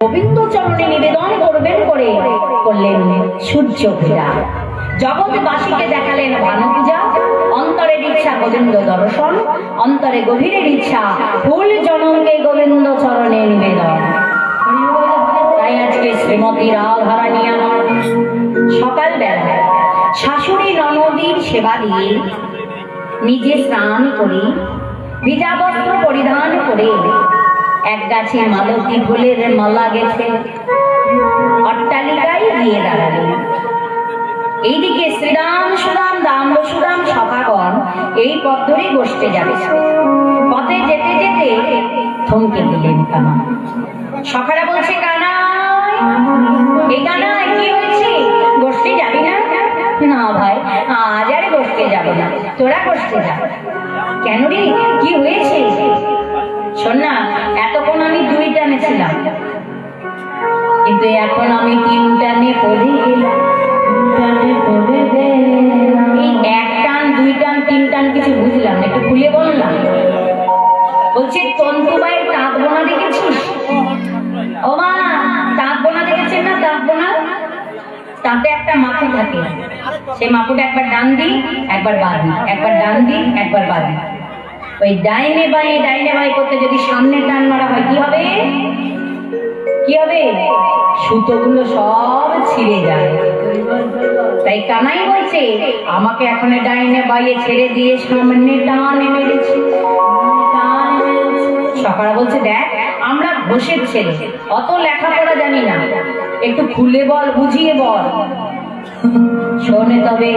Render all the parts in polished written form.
গোবিন্দ চরণে নিবেদন করবেন করে করলেন সূর্য পূজা। জগৎবাসীকে দেখালেন ভানু পূজা। অন্তরের ইচ্ছা গোবিন্দ দর্শন, অন্তরে গভীরের ইচ্ছা ফুল জনমকে গোবিন্দ চরণে নিবেদন। তাই আজকে শ্রীমতী রাধারানী আমার সকালবেলা শাশুড়ি ননদীর সেবা দিয়ে নিজে স্নান করে ভিজা বস্ত্র পরিধান করে এক গাছে মালতী ফুলের মালা গেছে অট্টালিকায় গিয়ে দাঁড়ালেন। এইদিকে শ্রীরাম সুরাম দাম সুরাম সখাগণ এই পথ ধরেই বসতে যাবে। পথে যেতে যেতে থমকে দিলেন কানা। সখারা বলছে, কানাই, এই কানাই কি হয়েছে, বসতে যাবি না? না ভাই, আজ আরে বসতে যাব না, তোরা বসতে যা। কেন রে, কি হয়েছে? শোন না, এতক্ষণ আমি 2 টানে ছিলাম, কিন্তু এখন আমি 3 টানে পড়ে গেলাম। এই 1 টান 2 টান 3 টান কিছু বুঝলাম না, একটু খুলে বললাম। বলছে, তন্তুবাইয়ের তাঁত বোনা দেখেছিস? ও মা, তাঁত বোনা দেখেছেন না? তাঁত বোনা, তাতে একটা মাকু থাকে, সেই মাকুটা একবার ডান দিই একবার বাঁ দিই, একবার ডান দিই একবার বাঁ দিই। ওই ডাইনে বাঁয়ে করতে যদি সামনে টান মারা হয় কি হবে? কি হবে? সুতোগুলো সব ছিঁড়ে যায়। তাই কানাই বলছে, আমাকে এখন ডাইনে বাঁয়ে ছেড়ে দিয়ে সামনে টানে মেরেছে। সকারা বলছে, দেখ, আমরা ঘোষের ছেলে, অত লেখাপড়া জানি না, একটু খুলে বল, বুঝিয়ে বল। শোনে তবে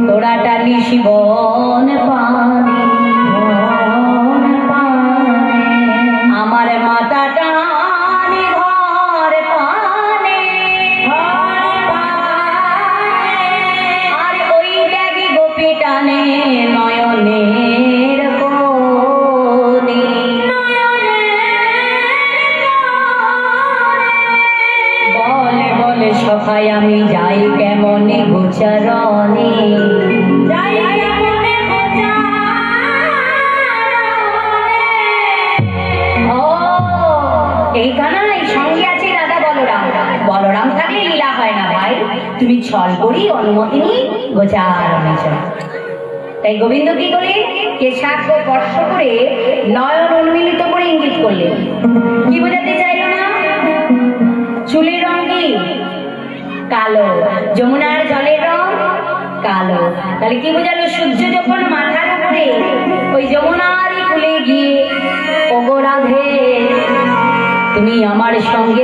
তোরা টানি শিবন পানি, আমার মাথা টানি ঘর পানে, আর ওই ব্যাগি গোপী টানে নয়নের কোণে। বলে বলে সখাই আমি যাই কেমনে গোচারণে, এইখানে সঙ্গে আছে দাদা বলরাম। বলরাম থাকলে লীলা হয় না ভাই, তুমি ছল করি অনুমতি নিয়ে গোচারণে চল। তাই গোবিন্দ কি করে কেশাক স্পর্শ করে নয়ন উন্মিলিত করে ইঙ্গিত করলেন। কি বোঝাতে চাইল না? চুলের রং কি? কালো। যমুনার জলের রং কালো। তাহলে কি বোঝালো? সূর্য যখন মাথার উপরে ওই যমুনারই কুলে গিয়ে, ওগো রাধে, তুমি আমার সঙ্গে